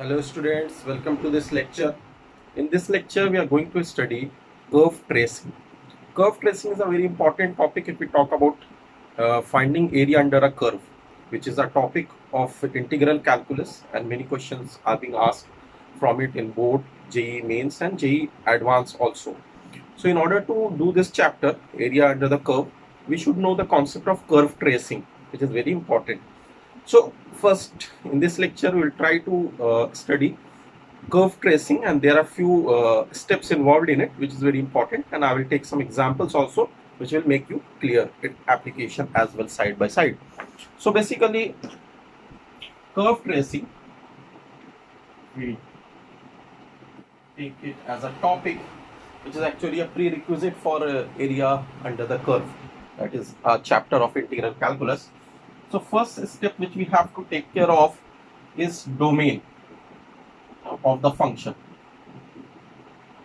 Hello students, welcome to this lecture. In this lecture we are going to study curve tracing. Curve tracing is a very important topic if we talk about finding area under a curve, which is a topic of integral calculus, and many questions are being asked from it in both JEE mains and JEE advanced also. So in order to do this chapter, area under the curve, we should know the concept of curve tracing, which is very important. So first in this lecture we will try to study curve tracing, and there are few steps involved in it which is very important, and I will take some examples also which will make you clear in application as well side by side. So basically curve tracing, we take it as a topic which is actually a prerequisite for area under the curve, that is a chapter of integral calculus. So first step which we have to take care of is domain of the function.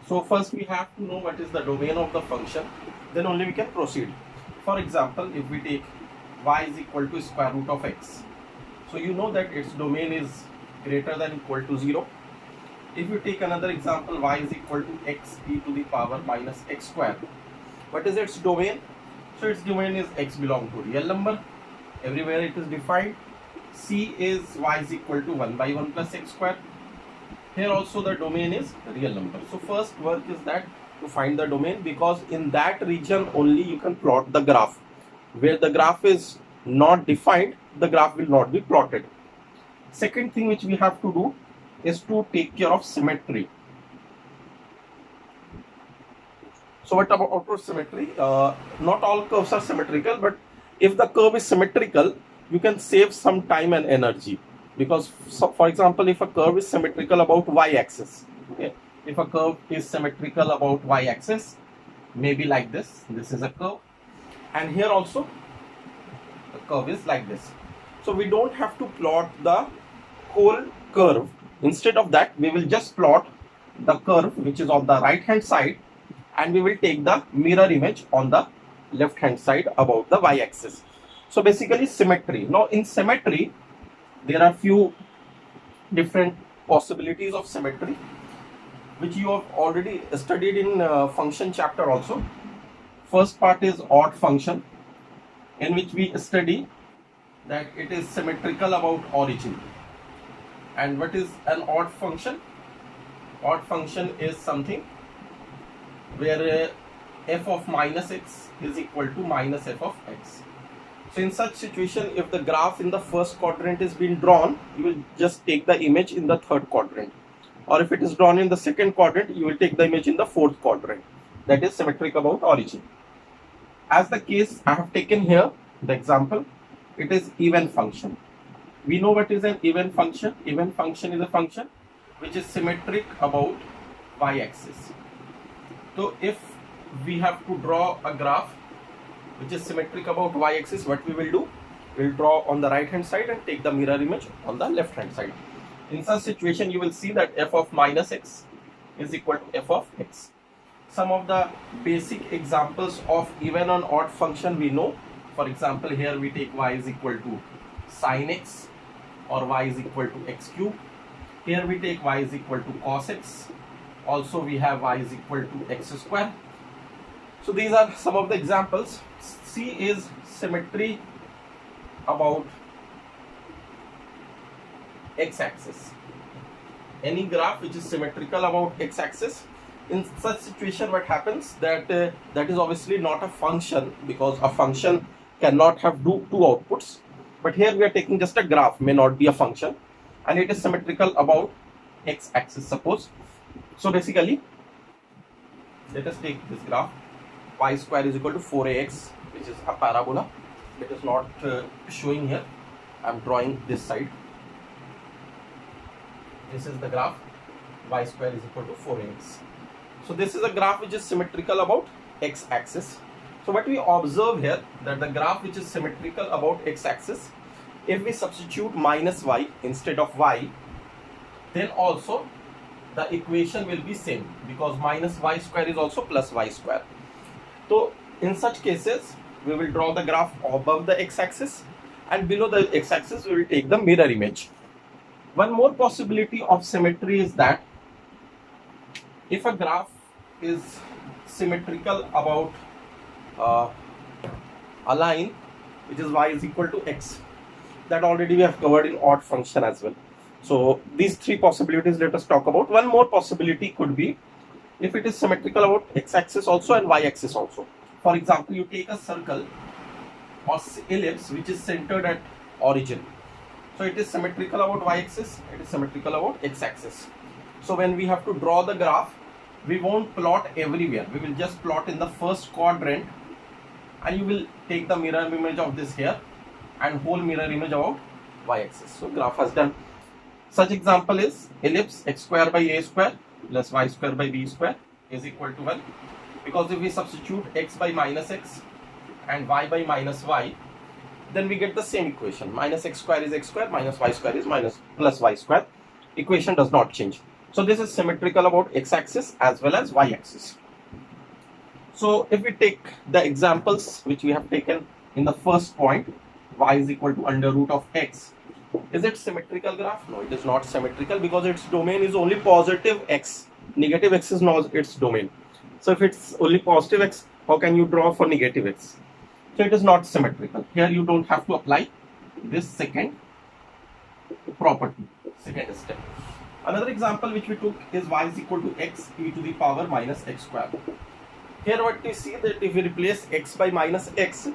So first we have to know what is the domain of the function, then only we can proceed. For example, if we take y is equal to square root of x, so you know that its domain is greater than equal to 0. If you take another example, y is equal to x e to the power minus x square, what is its domain? So its domain is x belong to real number. Everywhere it is defined. C is y is equal to 1 by 1 plus x square. Here also the domain is real number. So first work is that to find the domain, because in that region only you can plot the graph. Where the graph is not defined, the graph will not be plotted. Second thing which we have to do is to take care of symmetry. So what about symmetry? Not all curves are symmetrical, but if the curve is symmetrical, you can save some time and energy, because for example, if a curve is symmetrical about y-axis, okay, if a curve is symmetrical about y-axis, maybe like this is a curve, and here also the curve is like this. So we don't have to plot the whole curve. Instead of that, we will just plot the curve which is on the right hand side, and we will take the mirror image on the left hand side about the y-axis. So basically symmetry. Now in symmetry there are few different possibilities of symmetry which you have already studied in function chapter also. First part is odd function, in which we study that it is symmetrical about origin. And what is an odd function? Odd function is something where f of minus x is equal to minus f of x. So in such situation, if the graph in the first quadrant is being drawn, you will just take the image in the third quadrant, or if it is drawn in the second quadrant, you will take the image in the fourth quadrant. That is symmetric about origin. As the case I have taken here, the example, it is even function. We know what is an even function. Even function is a function which is symmetric about y-axis. So if we have to draw a graph which is symmetric about y-axis, what we will do? We will draw on the right hand side and take the mirror image on the left hand side. In such situation, you will see that f of minus x is equal to f of x. Some of the basic examples of even and odd function we know. For example, here we take y is equal to sin x, or y is equal to x cube. Here we take y is equal to cos x. Also we have y is equal to x square. So these are some of the examples. C is symmetry about x-axis. Any graph which is symmetrical about x-axis, in such situation what happens, that that is obviously not a function, because a function cannot have two outputs. But here we are taking just a graph, may not be a function, and it is symmetrical about x-axis, suppose. So basically, let us take this graph. Y square is equal to 4ax, which is a parabola. It is not showing here. I am drawing this side. This is the graph. Y square is equal to 4ax. So this is a graph which is symmetrical about x-axis. So what we observe here, that the graph which is symmetrical about x-axis, if we substitute minus y instead of y, then also the equation will be same, because minus y square is also plus y square. So in such cases, we will draw the graph above the x-axis, and below the x-axis we will take the mirror image. One more possibility of symmetry is that if a graph is symmetrical about a line which is y is equal to x, that already we have covered in odd function as well. So these three possibilities let us talk about. One more possibility could be if it is symmetrical about x-axis also and y-axis also. For example, you take a circle or ellipse which is centered at origin. So it is symmetrical about y-axis, it is symmetrical about x-axis. So when we have to draw the graph, we won't plot everywhere. We will just plot in the first quadrant, and you will take the mirror image of this here and whole mirror image about y-axis. So graph has done. Such example is ellipse x square by a square plus y square by b square is equal to 1. Because if we substitute x by minus x and y by minus y, then we get the same equation. Minus x square is x square, minus y square is minus plus y square. Equation does not change. So this is symmetrical about x-axis as well as y-axis. So if we take the examples which we have taken in the first point, y is equal to under root of x. Is it symmetrical graph? No, it is not symmetrical because its domain is only positive x. Negative x is not its domain. So if it's only positive x, how can you draw for negative x? So it is not symmetrical. Here you don't have to apply this second property, second step. Another example which we took is y is equal to x e to the power minus x square. Here what we see that if we replace x by minus x,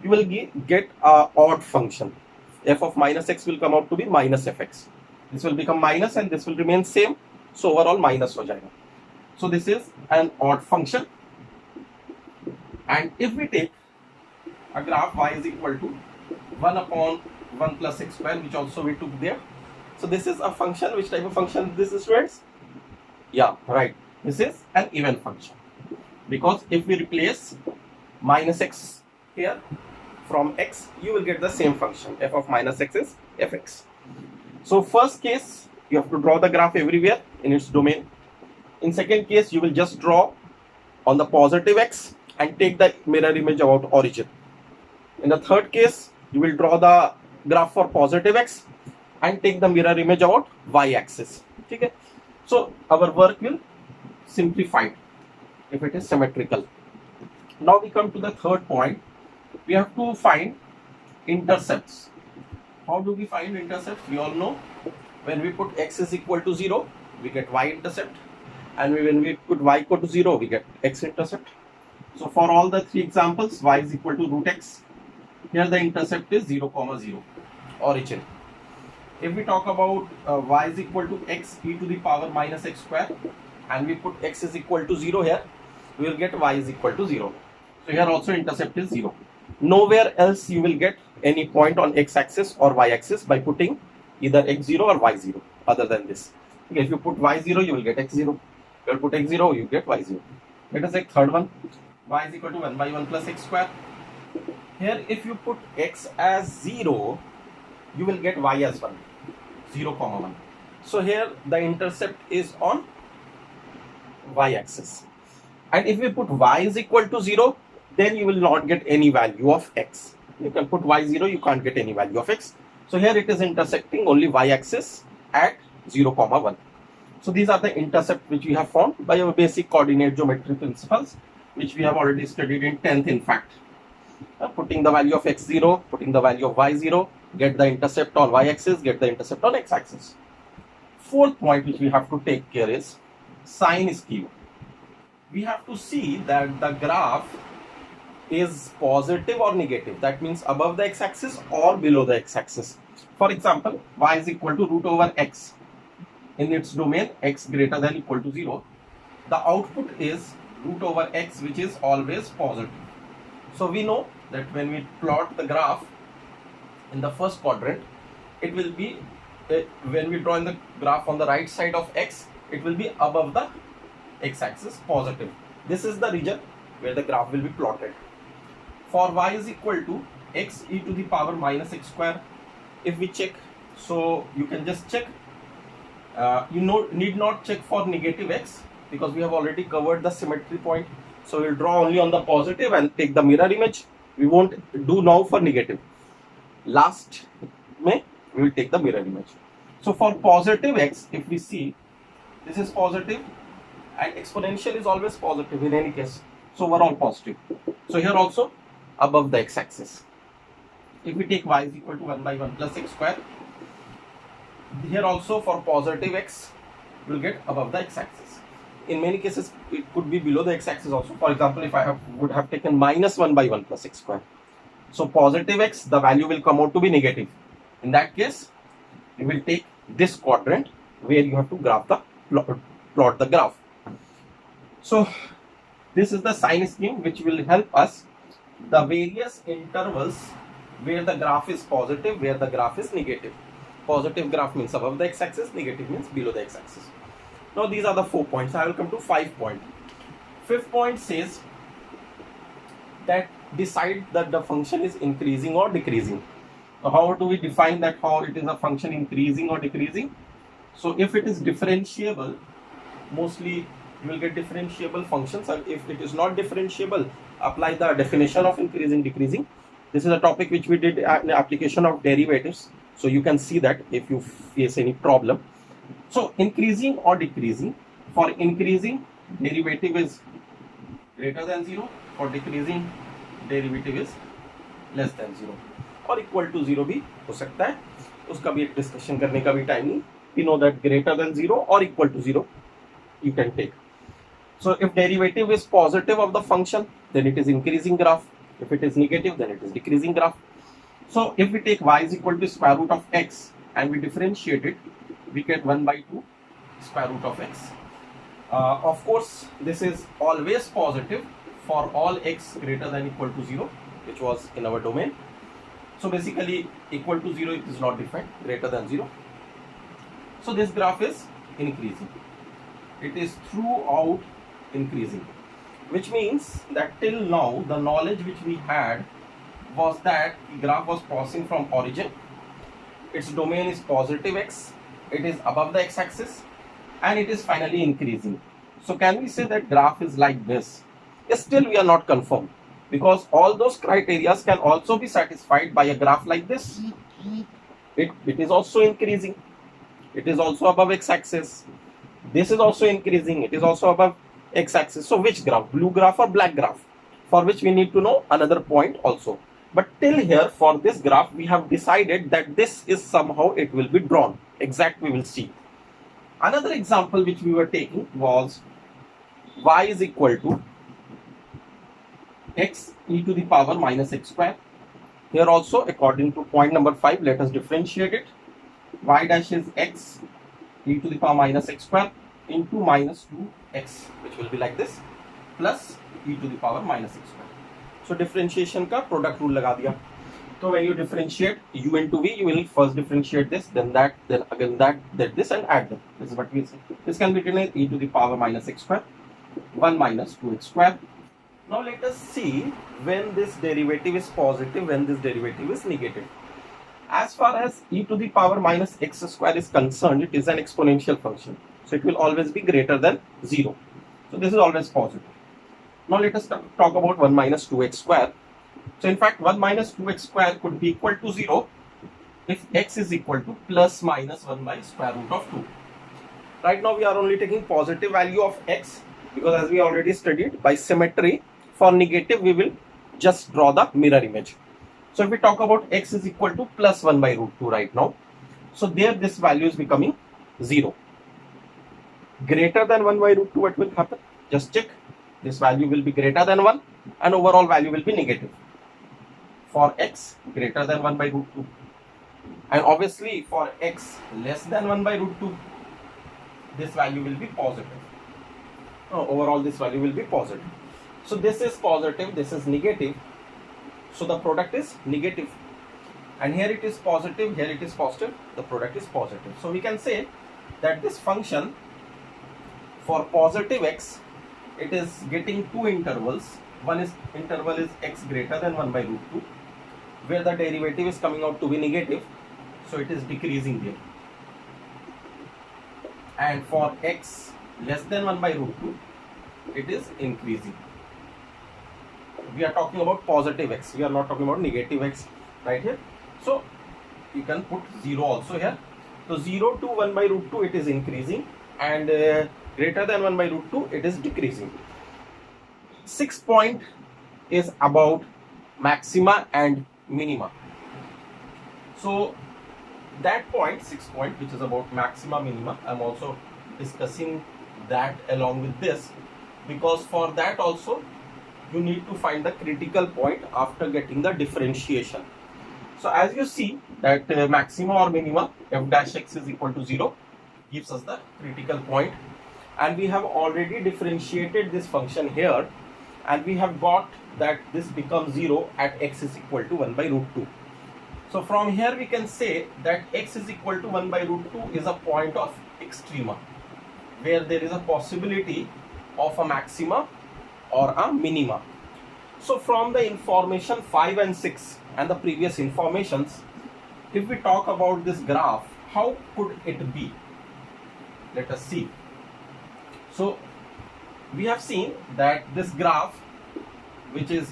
you will get a odd function. F of minus x will come out to be minus fx. This will become minus and this will remain same. So overall minus ho jayega. So this is an odd function. And if we take a graph y is equal to 1 upon 1 plus x square, which also we took there. So this is a function. Which type of function this is, students? Yeah, right. This is an even function. Because if we replace minus x here from x, you will get the same function. F of minus x is fx. So first case, you have to draw the graph everywhere in its domain. In second case, you will just draw on the positive x and take the mirror image about origin. In the third case, you will draw the graph for positive x and take the mirror image about y-axis. Okay? So our work will simplify if it is symmetrical. Now we come to the third point. We have to find intercepts. How do we find intercepts? We all know when we put x is equal to 0, we get y-intercept, and when we put y equal to 0, we get x-intercept. So for all the three examples, y is equal to root x. Here the intercept is 0, 0, origin. If we talk about y is equal to x e to the power minus x square, and we put x is equal to 0 here, we will get y is equal to 0. So here also intercept is 0. Nowhere else you will get any point on x-axis or y-axis by putting either x0 or y0 other than this. Okay, if you put y0, you will get x0. If you put x0, you get y0. Let us take third one. Y is equal to 1 by 1 plus x square. Here if you put x as 0, you will get y as 1. 0, 1. So here the intercept is on y-axis. And if we put y is equal to 0, then you will not get any value of x. You can put y0, you can't get any value of x. So here it is intersecting only y-axis at 0, 1. So these are the intercepts which we have found by our basic coordinate geometry principles, which we have already studied in 10th in fact. Putting the value of x0, putting the value of y0, get the intercept on y-axis, get the intercept on x-axis. Fourth point which we have to take care is sign skew. We have to see that the graph is positive or negative. That means above the x-axis or below the x-axis. For example, y is equal to root over x. In its domain, x greater than equal to 0. The output is root over x, which is always positive. So we know that when we plot the graph in the first quadrant, it will be, when we draw in the graph on the right side of x, it will be above the x-axis, positive. This is the region where the graph will be plotted. For y is equal to x e to the power minus x square, if we check, so you can just check. Need not check for negative x because we have already covered the symmetry point. So we'll draw only on the positive and take the mirror image. We won't do now for negative. Last May we will take the mirror image. So for positive x, if we see, this is positive and exponential is always positive in any case. So overall positive. So here also above the x-axis. If we take y is equal to 1 by 1 plus x square, here also for positive x, will get above the x-axis. In many cases, it could be below the x-axis also. For example, if I would have taken minus 1 by 1 plus x square. So positive x, the value will come out to be negative. In that case, you will take this quadrant where you have to plot the graph. So this is the sign scheme which will help us the various intervals where the graph is positive, where the graph is negative. Positive graph means above the x-axis, negative means below the x-axis. Now these are the 4 points. I will come to 5 point. 5th point says that decide that the function is increasing or decreasing. So how do we define that, how it is a function increasing or decreasing? So if it is differentiable, mostly you will get differentiable functions, and if it is not differentiable, apply the definition of increasing, decreasing. This is a topic which we did in the application of derivatives. So you can see that if you face any problem. So increasing or decreasing, for increasing derivative is greater than 0, for decreasing derivative is less than 0 और equal to 0 भी हो सकता है, उसका भी एक discussion करने का भी टाइम नहीं. We know that greater than 0 or equal to 0 you can take. So if derivative is positive of the function, then it is increasing graph. If it is negative, then it is decreasing graph. So if we take y is equal to square root of x and we differentiate it, we get 1 by 2 square root of x. Of course, this is always positive for all x greater than equal to 0, which was in our domain. So basically equal to 0 it is not defined, greater than 0. So this graph is increasing. It is throughout increasing, which means that till now the knowledge which we had was that the graph was crossing from origin. Its domain is positive x, it is above the x-axis, and it is finally increasing. So can we say that graph is like this? Still we are not confirmed, because all those criteria can also be satisfied by a graph like this. It is also increasing, it is also above x-axis, this is also increasing, it is also above x-axis. So which graph, blue graph or black graph, for which we need to know another point also. But till here, for this graph, we have decided that this is somehow it will be drawn. Exact we will see. Another example which we were taking was y is equal to x e to the power minus x square. Here also, according to point number 5, let us differentiate it. Y dash is x e to the power minus x square into minus 2x, which will be like this, plus e to the power minus x square. So differentiation का product rule लगा दिया. So when you differentiate u into v, you will first differentiate this, then that, then again that, then this, and add them. This is what we say. This can be written as e to the power minus x square, 1 minus 2x square. Now let us see when this derivative is positive, when this derivative is negative. As far as e to the power minus x square is concerned, it is an exponential function. So it will always be greater than 0. So this is always positive. Now let us talk about 1 minus 2x square. So in fact 1 minus 2x square could be equal to 0 if x is equal to plus minus 1 by square root of 2. Right now we are only taking positive value of x, because as we already studied, by symmetry, for negative we will just draw the mirror image. So if we talk about x is equal to plus 1 by root 2 right now, so there this value is becoming 0. Greater than 1 by root 2, what will happen? Just check. This value will be greater than 1 and overall value will be negative. For x greater than 1 by root 2. And obviously for x less than 1 by root 2, this value will be positive. Overall this value will be positive. So this is positive, this is negative. So the product is negative. And here it is positive, here it is positive, the product is positive. So we can say that this function for positive x, it is getting two intervals. One is interval is x greater than 1 by root 2, where the derivative is coming out to be negative, so it is decreasing there. And for x less than 1 by root 2, it is increasing. We are talking about positive x, we are not talking about negative x right here. So you can put 0 also here. So 0 to 1 by root 2 it is increasing, and greater than 1 by root 2 it is decreasing. 6th point is about maxima and minima. So that point, 6th point, which is about maxima minima, I'm also discussing that along with this, because for that also you need to find the critical point after getting the differentiation. So as you see that maxima or minima f dash x is equal to 0 gives us the critical point, and we have already differentiated this function here, and we have got that this becomes 0 at x is equal to 1 by root 2. So from here we can say that x is equal to 1 by root 2 is a point of extrema, where there is a possibility of a maxima or a minima. So from the information 5 and 6 and the previous informations, if we talk about this graph, how could it be? Let us see. So we have seen that this graph, which is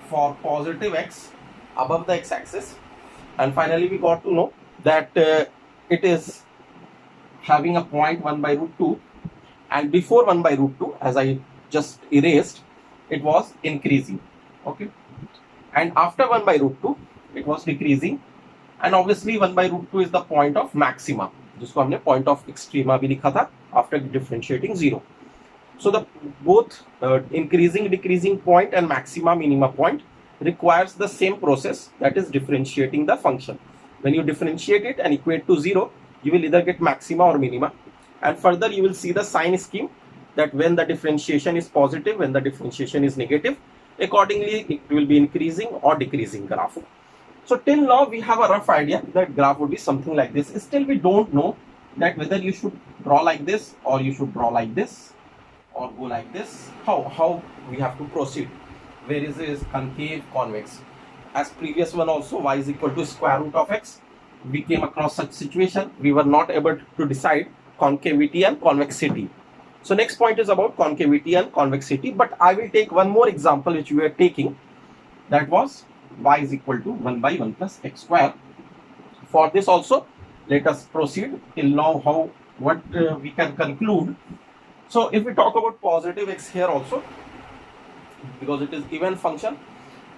for positive x above the x-axis, and finally we got to know that it is having a point 1 by root 2, and before 1 by root 2, as I just erased, it was increasing, okay, and after 1 by root 2 it was decreasing, and obviously 1 by root 2 is the point of maxima, जिसको हमने point of extrema भी लिखा था after differentiating 0. So the both increasing decreasing point and maxima minima point requires the same process, that is differentiating the function. When you differentiate it and equate to 0, you will either get maxima or minima, and further you will see the sign scheme that when the differentiation is positive, when the differentiation is negative, accordingly it will be increasing or decreasing graph. So till now we have a rough idea that graph would be something like this. Still we don't know that whether you should draw like this or you should draw like this or go like this. How we have to proceed? Where is this concave, convex? As previous one also, y is equal to square root of x. We came across such situation. We were not able to decide concavity and convexity. So next point is about concavity and convexity, but I will take one more example which we are taking, that was y is equal to 1 by 1 plus x square. For this also, let us proceed till now what we can conclude. So if we talk about positive x here also, because it is even function,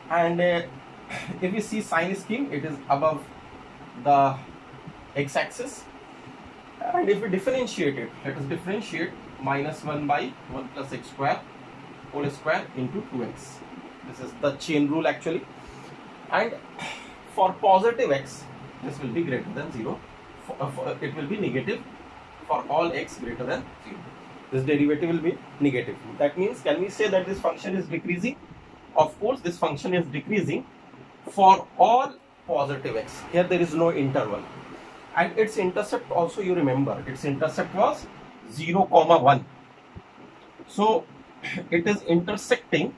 and if we see sign scheme, it is above the x-axis, and if we differentiate it, let us differentiate minus 1 by 1 plus x square whole square into 2x. This is the chain rule actually, and for positive x this will be greater than 0, it will be negative for all x greater than 0. This derivative will be negative. That means, can we say that this function is decreasing? Of course this function is decreasing for all positive x. Here there is no interval, and its intercept also, you remember, its intercept was 0, 1. So it is intersecting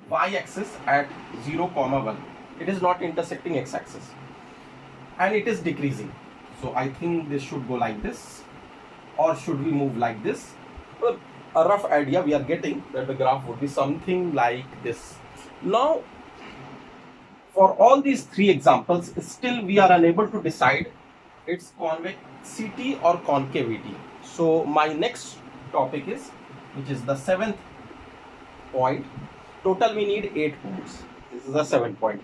y-axis at 0, 1. It is not intersecting x-axis, and it is decreasing. So I think this should go like this, or should we move like this? Well, a rough idea we are getting that the graph would be something like this. Now for all these three examples, still we are unable to decide its convexity or concavity. So my next topic is, which is the 7th point. Total we need 8 points. This is the 7th point.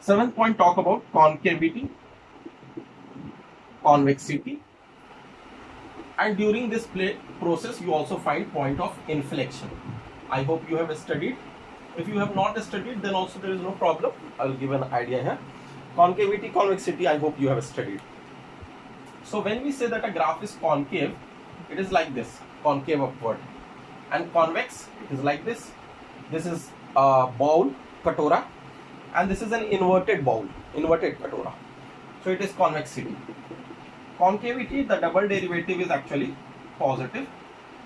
7th point talk about concavity, convexity, and during this process you also find point of inflection. I hope you have studied. If you have not studied, then also there is no problem. I will give an idea here. Concavity, convexity, I hope you have studied. So when we say that a graph is concave, it is like this, concave upward, and convex, it is like this. This is a bowl, katora, and this is an inverted bowl, inverted katora. So it is convexity. Concavity, the double derivative is actually positive,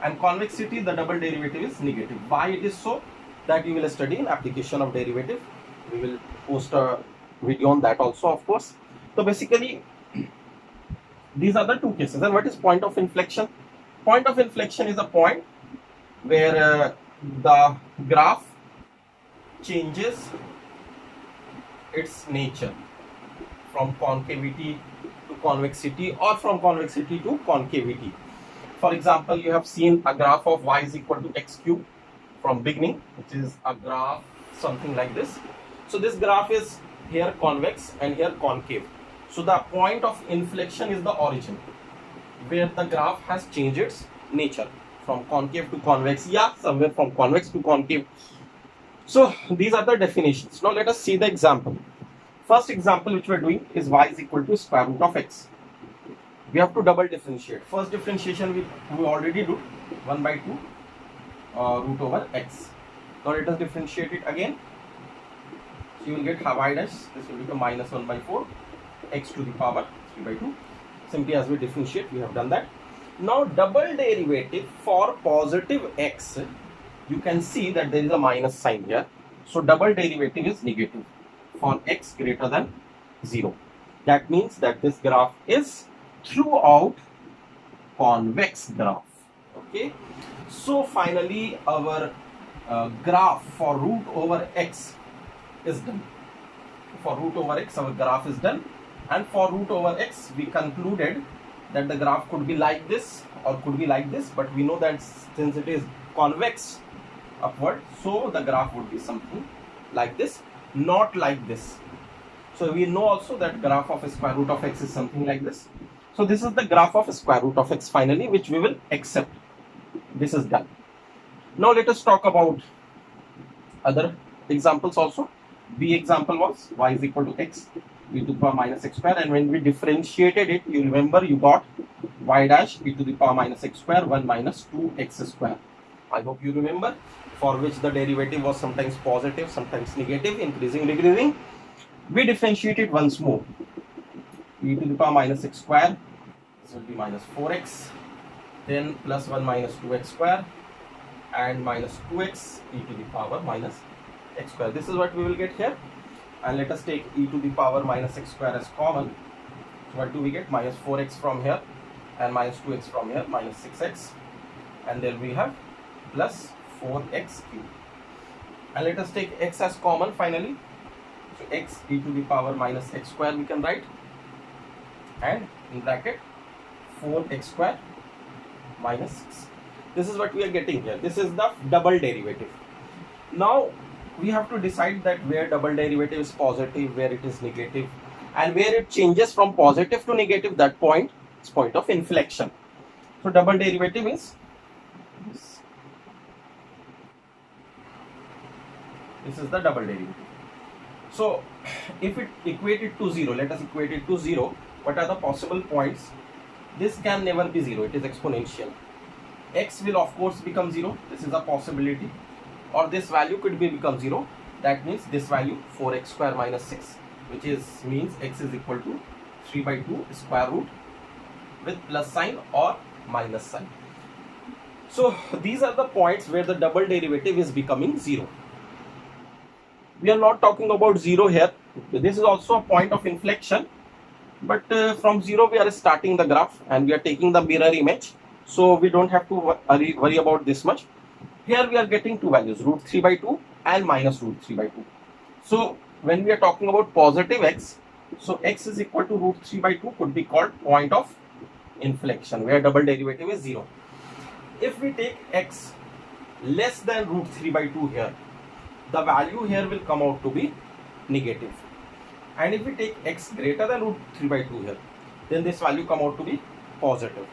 and convexity, the double derivative is negative. Why it is so? That you will study in application of derivative. We will post a video on that also, of course. So basically these are the two cases. And what is point of inflection? Point of inflection is a point where the graph changes its nature from concavity to convexity or from convexity to concavity. For example, you have seen a graph of y is equal to x cube from beginning, which is a graph something like this. So this graph is here convex and here concave. So the point of inflection is the origin where the graph has changed its nature from concave to convex, yeah, somewhere from convex to concave. So these are the definitions. Now let us see the example. First example which we are doing is y is equal to square root of x. We have to double differentiate. First differentiation we already do 1 by 2 root over x. Now let us differentiate it again. So you will get y dash, this will become minus 1 by 4 x to the power 3 by 2. Simply as we differentiate, we have done that. Now double derivative for positive x, you can see that there is a minus sign here. So double derivative is negative for x greater than 0. That means that this graph is throughout convex graph. Okay. So finally our graph for root over x is done. For root over x our graph is done, and for root over x we concluded that the graph could be like this or could be like this, but we know that since it is convex upward, so the graph would be something like this, not like this. So we know also that graph of square root of x is something like this. So this is the graph of square root of x finally, which we will accept. This is done. Now let us talk about other examples also. B example was y is equal to x e to the power minus x square, and when we differentiated it, you remember you got y dash e to the power minus x square 1 minus 2x square. I hope you remember, for which the derivative was sometimes positive, sometimes negative, increasing, decreasing. We differentiated once more. E to the power minus x square, this will be minus 4x, then plus 1 minus 2x square, and minus 2x e to the power minus x square. This is what we will get here. And let us take e to the power minus x square as common. So what do we get? Minus 4x from here and minus 2x from here, minus 6x, and then we have plus 4x cube. And let us take x as common finally. So x e to the power minus x square we can write, and in bracket 4x square minus 6. This is what we are getting here. This is the double derivative. Now we have to decide that where double derivative is positive, where it is negative, and where it changes from positive to negative, that point is point of inflection. So double derivative is this. This is the double derivative. So if it equated to 0, let us equate it to 0. What are the possible points? This can never be 0, it is exponential. X will of course become 0, this is a possibility. Or this value could become 0. That means this value 4x square minus 6, which means x is equal to 3 by 2 square root with plus sign or minus sign. So these are the points where the double derivative is becoming 0. We are not talking about 0 here. This is also a point of inflection, but from 0 we are starting the graph and we are taking the mirror image, so we don't have to worry about this much. Here we are getting two values, root 3 by 2 and minus root 3 by 2. So when we are talking about positive x, so x is equal to root 3 by 2 could be called point of inflection, where double derivative is 0. If we take x less than root 3 by 2 here, the value here will come out to be negative. And if we take x greater than root 3 by 2 here, then this value come out to be positive.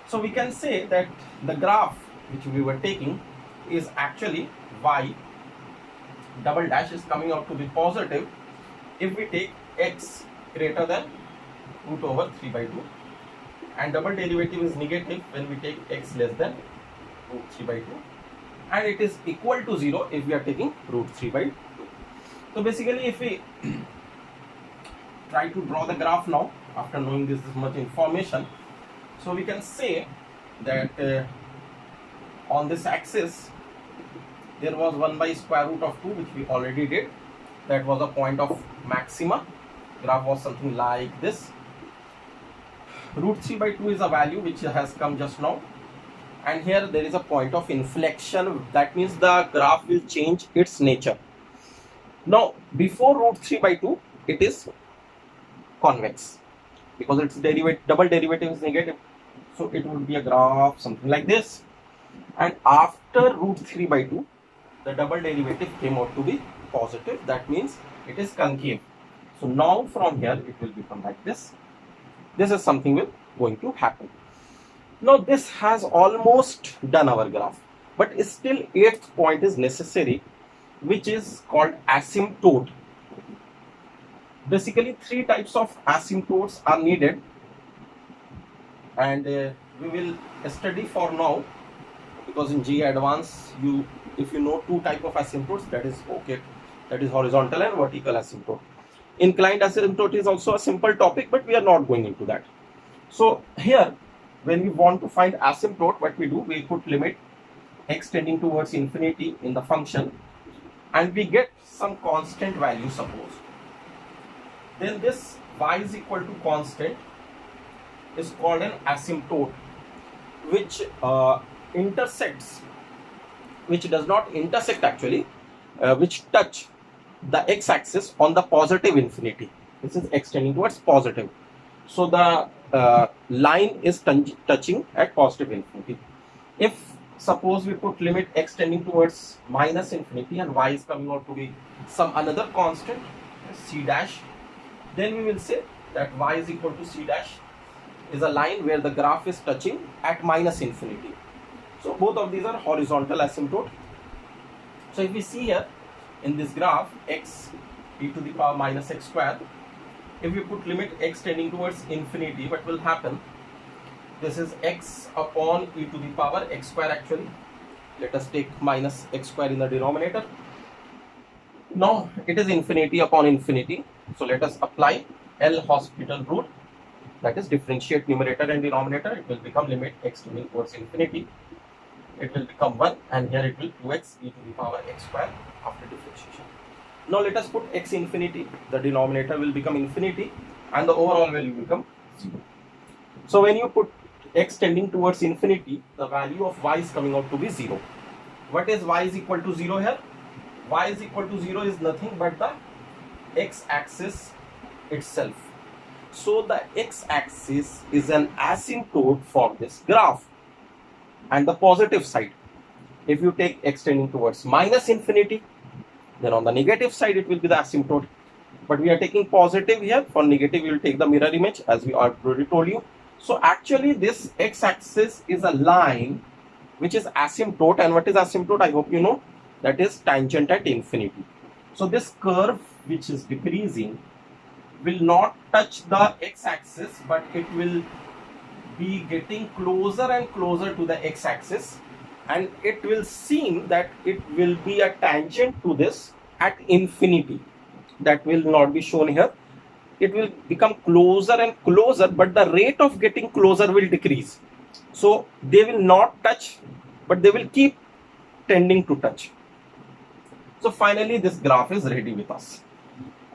So we can say that the graph which we were taking is actually y double dash is coming out to be positive if we take x greater than root over 3 by 2, and double derivative is negative when we take x less than root 3 by 2, and it is equal to 0 if we are taking root 3 by 2. So basically if we try to draw the graph now after knowing this much information, so we can say that on this axis there was 1 by square root of 2, which we already did. That was a point of maxima. Graph was something like this. Root 3 by 2 is a value which has come just now, and here there is a point of inflection. That means the graph will change its nature. Now before root 3 by 2 it is convex. because its double derivative is negative. So it would be a graph something like this. And after root 3 by 2, the double derivative came out to be positive. That means it is concave. So now from here it will become like this. This is something going to happen. Now this has almost done our graph, but still 8th point is necessary, which is called asymptote. Basically 3 types of asymptotes are needed, and we will study for now, because in GE Advanced if you know 2 type of asymptotes, that is okay. That is horizontal and vertical asymptote. Inclined asymptote is also a simple topic, but we are not going into that. So here, when we want to find asymptote, what we do, we put limit x tending towards infinity in the function, and we get some constant value, suppose. Then this y is equal to constant is called an asymptote, which does not intersect actually, which touch the x-axis on the positive infinity. This is x tending towards positive. So the line is touching at positive infinity. If suppose we put limit x tending towards minus infinity and y is coming out to be some another constant, c dash, then we will say that y is equal to c dash is a line where the graph is touching at minus infinity. So both of these are horizontal asymptote. So if we see here in this graph x e to the power minus x square, if we put limit x tending towards infinity, what will happen? This is x upon e to the power x square actually. Let us take minus x square in the denominator. Now it is infinity upon infinity. So let us apply L'Hospital rule, that is differentiate numerator and denominator. It will become limit x tending towards infinity. It will become 1, and here it will 2x e to the power x square after differentiation. Now let us put x infinity. The denominator will become infinity and the overall value will become 0. So when you put x tending towards infinity, the value of y is coming out to be 0. What is y is equal to 0 here? Y is equal to 0 is nothing but the x-axis itself. So the x-axis is an asymptote for this graph. And the positive side, if you take x tending towards minus infinity, then on the negative side it will be the asymptote. But we are taking positive here. For negative we will take the mirror image, as we already told you. So actually this x-axis is a line which is asymptote. And what is asymptote? I hope you know, that is tangent at infinity. So this curve which is decreasing will not touch the x-axis, but it will be getting closer and closer to the x-axis, and it will seem that it will be a tangent to this at infinity. That will not be shown here. It will become closer and closer, but the rate of getting closer will decrease. So they will not touch, but they will keep tending to touch. So finally this graph is ready with us.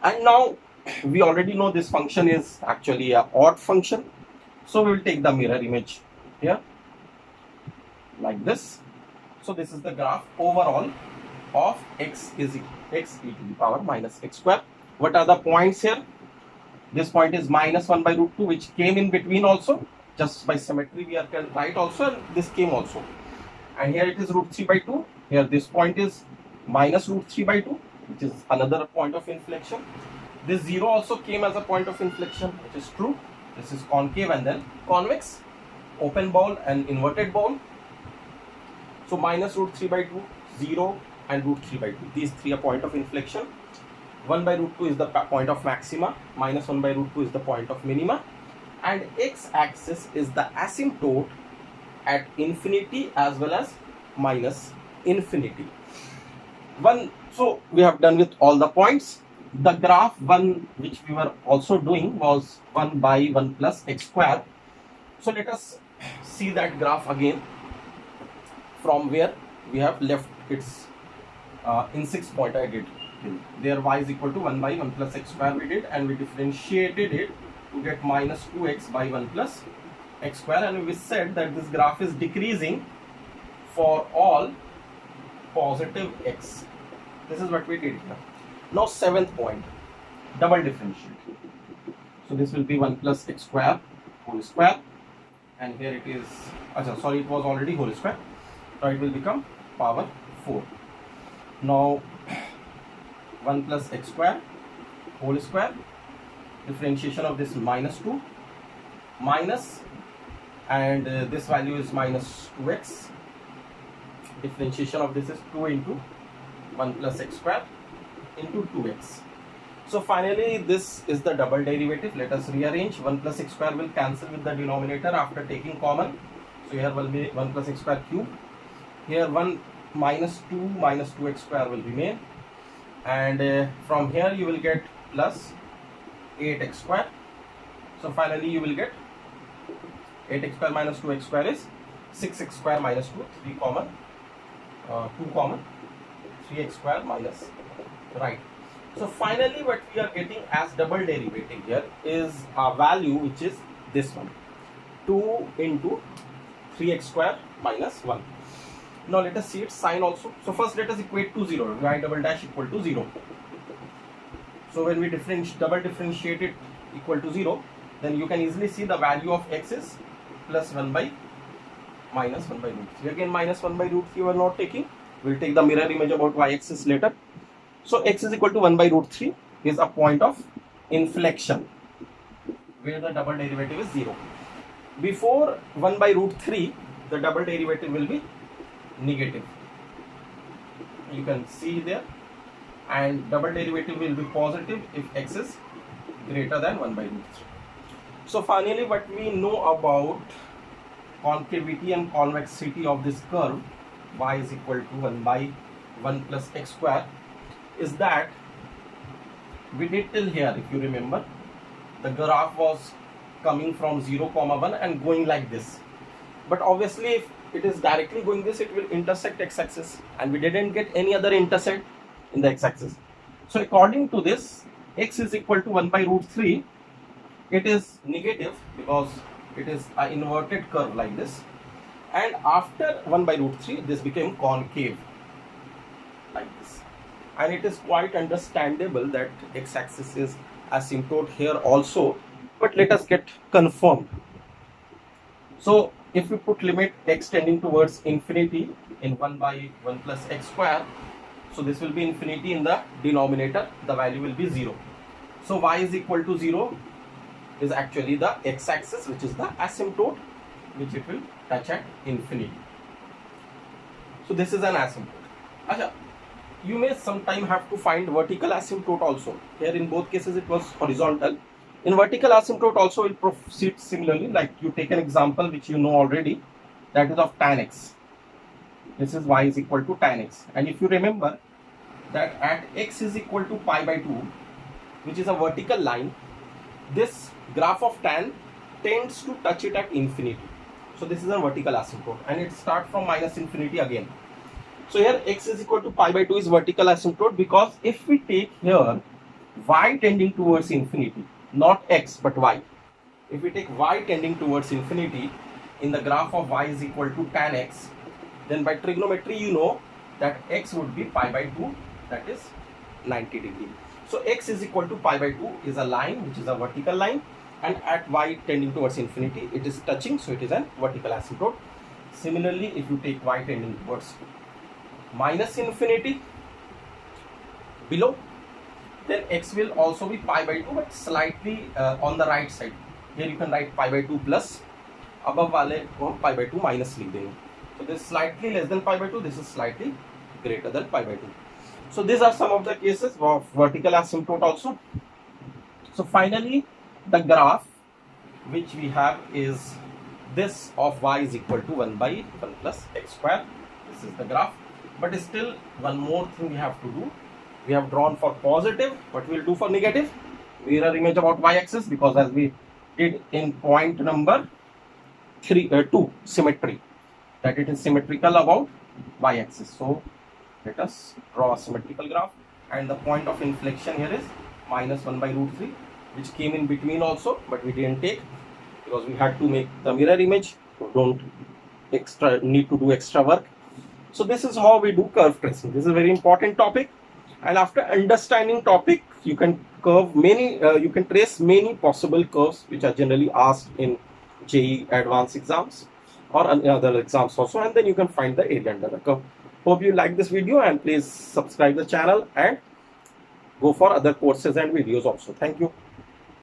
And now we already know this function is actually an odd function. So we will take the mirror image here like this. So this is the graph overall of x e to the power minus x square. What are the points here? This point is minus 1 by root 2, which came in between also. Just by symmetry we are right also, and this came also. And here it is root 3 by 2. Here this point is minus root 3 by 2, which is another point of inflection. This 0 also came as a point of inflection, which is true. This is concave and then convex, open bowl and inverted bowl. So minus root 3 by 2, 0 and root 3 by 2. These three are point of inflection. 1 by root 2 is the point of maxima. Minus 1 by root 2 is the point of minima. And x-axis is the asymptote at infinity as well as minus infinity. So we have done with all the points. The graph 1 which we were also doing was 1 by 1 plus x square. So let us see that graph again from where we have left. It's in 6th point I did. There y is equal to 1 by 1 plus x square we did, and we differentiated it to get minus 2x by 1 plus x square, and we said that this graph is decreasing for all positive x. This is what we did here. Now 7th point, double differentiate. So this will be 1 plus x square whole square, and here it is, sorry, it was already whole square, so it will become power 4. Now 1 plus x square whole square, differentiation of this minus 2 minus, and this value is minus 2x, differentiation of this is 2 into 1 plus x square into 2x. So finally this is the double derivative. Let us rearrange. 1 plus x square will cancel with the denominator after taking common, so here will be 1 plus x square cube, here 1 minus 2 minus 2x square will remain, and from here you will get plus 8x square. So finally you will get 8x square minus 2x square is 6x square minus 2, 3 common, 2 common, 3x square minus, right. So finally what we are getting as double derivative here is a value which is this one, 2 into 3x square minus 1. Now let us see its sign also. So first let us equate to 0, y double dash equal to 0. So when we double differentiate it equal to 0, then you can easily see the value of x is plus 1 by minus 1 by root 3. Again minus 1 by root 3 we are not taking. We will take the mirror image about y-axis later. So x is equal to 1 by root 3 is a point of inflection where the double derivative is 0. Before 1 by root 3, the double derivative will be negative. You can see there, and double derivative will be positive if x is greater than 1 by root 3. So finally what we know about concavity and convexity of this curve y is equal to 1 by 1 plus x square is that we did till here, if you remember, the graph was coming from 0, 1 and going like this. But obviously if it is directly going this, it will intersect x-axis, and we didn't get any other intercept in the x-axis. So according to this, x is equal to 1 by root 3. It is negative because it is an inverted curve like this, and after 1 by root 3 this became concave like this, and it is quite understandable that x-axis is asymptote here also, but let us get confirmed. So if we put limit x tending towards infinity in 1 by 1 plus x square, so this will be infinity in the denominator, the value will be 0. So y is equal to 0 is actually the x-axis, which is the asymptote which it will touch at infinity. So this is an asymptote. You may sometime have to find vertical asymptote also. Here in both cases it was horizontal. In vertical asymptote also will proceed similarly, like you take an example which you know already, that is of tan x. This is y is equal to tan x, and if you remember that at x is equal to pi by 2, which is a vertical line, this graph of tan tends to touch it at infinity. So this is a vertical asymptote, and it starts from minus infinity again. So here x is equal to pi by 2 is vertical asymptote, because if we take here y tending towards infinity, not x but y, if we take y tending towards infinity in the graph of y is equal to tan x, then by trigonometry you know that x would be pi by 2, that is 90 degree. So x is equal to pi by 2 is a line which is a vertical line, and at y tending towards infinity it is touching, so it is a vertical asymptote. Similarly, if you take y tending towards minus infinity below, then x will also be pi by 2 but slightly on the right side. Here you can write pi by 2 plus, above वाले को pi by 2 minus लिख देंगे. So this is slightly less than pi by 2, this is slightly greater than pi by 2. So these are some of the cases of vertical asymptote also. So finally the graph which we have is this of y is equal to 1 by 1 plus x square. This is the graph, but still one more thing we have to do. We have drawn for positive, what we will do for negative? Mirror image about y-axis, because as we did in point number 2, symmetry, that it is symmetrical about y-axis. So let us draw a symmetrical graph, and the point of inflection here is minus 1 by root 3, which came in between also, but we didn't take because we had to make the mirror image, so don't need to do extra work. So this is how we do curve tracing. This is a very important topic. And after understanding topic, you can you can trace many possible curves which are generally asked in JEE advanced exams or other exams also, and then you can find the area under the curve. Hope you like this video, and please subscribe the channel and go for other courses and videos also. Thank you.